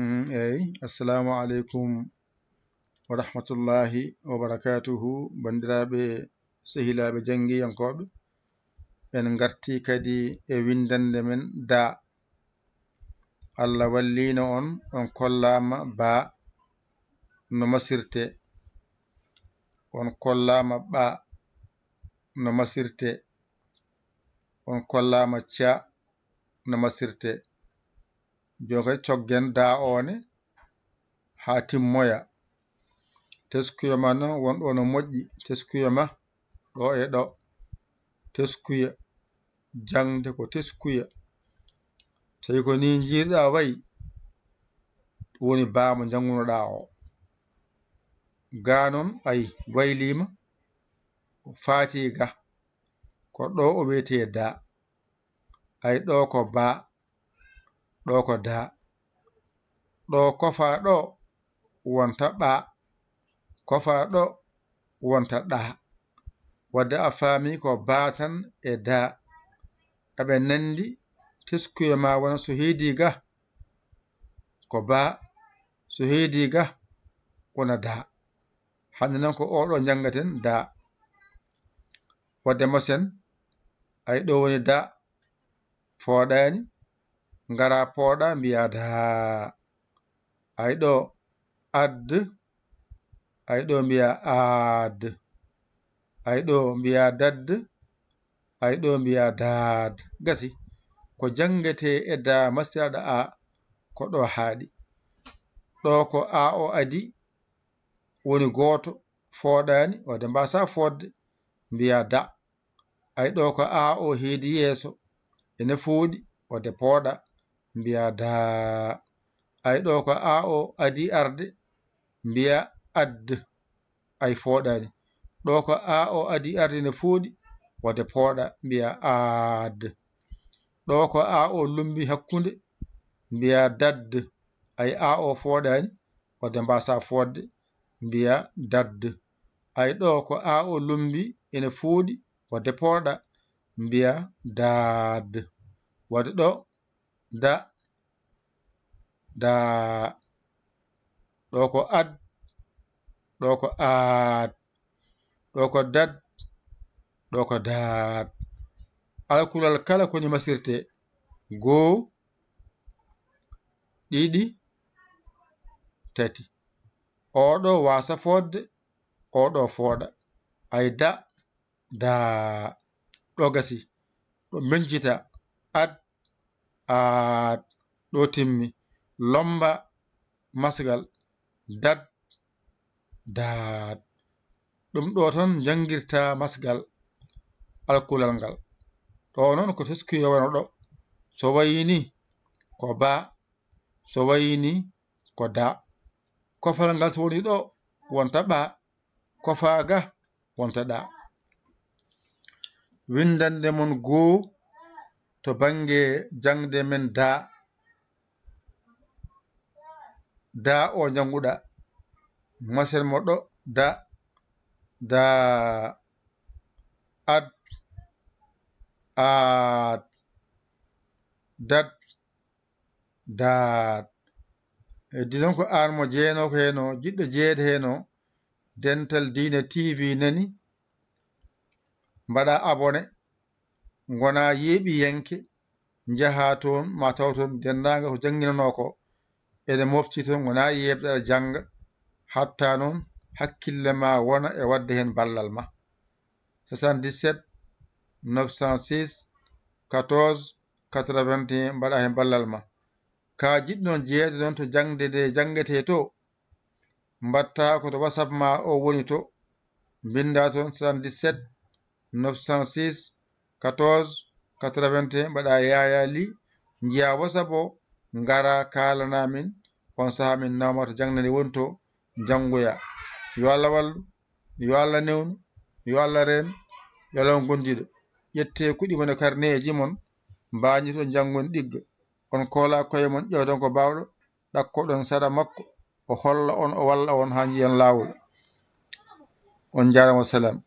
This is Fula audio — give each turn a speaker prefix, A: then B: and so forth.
A: eyyi assalamu aleykum wa rahmatullahi wa barakatuhu bandiraɓe sehilaɓe jangguiyankoɓe en garti kadi e windande men da Allah wallino on kollama ba no masirte on kollama ɓa no masirte on kollama ca no masirte jonka coggen da one ha timmoya teskuya ma noon wonɗo no moƴƴi teskuya ma ɗo e ɗo teskuya jangde ko teskuya tawi ko ni jiiɗa wayi woni bamo jangunoɗa o ga noon ayi waylima ko faati ga ko ɗo o wiyete da ay ɗo ko ba ɗo ko da ɗo kofa ɗo wonta ɓa kofa ɗo wonta ɗa wadde a faami ko batan e da eɓe nandi teskuya ma wona so heedi ga ko ba so heedi ga wona da hande noon ko oɗo jangaten da wadde masen ay ɗo woni da fooɗani ngara pooɗa mbiya da ay ɗo add ay ɗo mbiya aad ay ɗo mbiya dadd ay ɗo mbiya daad gasi ko jangete e da masiraɗo a ko ɗo haaɗi ɗo ko a o adi woni goto fooɗani wadde mbasa fodde mbiya da ay ɗo ko a o heedi yeeso ene fooɗi wadde pooɗa mbiya da ay ɗo ko a o adi arde mbiya add ay fooɗani ɗo ko a o adi arde ne fooɗi wadde pooɗa mbiya aad ɗo ko a o lumbi hakkunde mbiya dadd ay a o fooɗani wadde mbasa fodde mbiya dadd ay ɗo ko a o lumbi ene fooɗi wadde pooɗa mbiya daad wadde ɗo da da ɗo ko ad ɗo ko aad ɗo ko dad ɗo ko daad alkulal kala koni masirte goo ɗiɗi tati oɗo wasa fodde oɗo fooɗa ay da daa ɗo gasi ɗo mencita ad aad ɗo timmi lomba masgal dad daad ɗum ɗo ton jangirta masgal alkulal ngal ɗo noon ko teskuya wona ɗo so wayini ko ba so wayini ko da kofal ngal so woni ɗo wonta ɓa kofaga wonta ɗa windande mon goo to bange jangde men da o janguɗa masen mo ɗo da ad aad dad daad heddi noon ko an mo jeeno ko heno jiɗɗo jeede heno Dental Dina TV nani mbaɗa abonné gona yeeɓiyenke jaha toon ma taw toon dendagal ko janginano ko ene mofti toon gona yebde aɗa janga hatta noon hakkille ma wona e wadde hen ballal ma 77 906 14 81 mbaɗa hen ballal ma ka jiɗɗo jeeyde noon to jangde nde jangete to mbatta ko to WhatsApp ma o woni to binda toon 77 906 14 81 mbaɗa Yaya Ly jiiya WhatsApp o ngara kalana min on saaha min nawma to jangde nde woni to jangoya yo Allah wallu yo Allah newnu yo Allah reenu yo Allah gondiɗo ƴette kuɗi mon e carnet mon mbañi to janggoni ɗigga on koola koye mon ƴewdon ko bawɗo ɗakkoɗon saɗa makko o holla on o walla on ha jiiyan lawol on jarama salam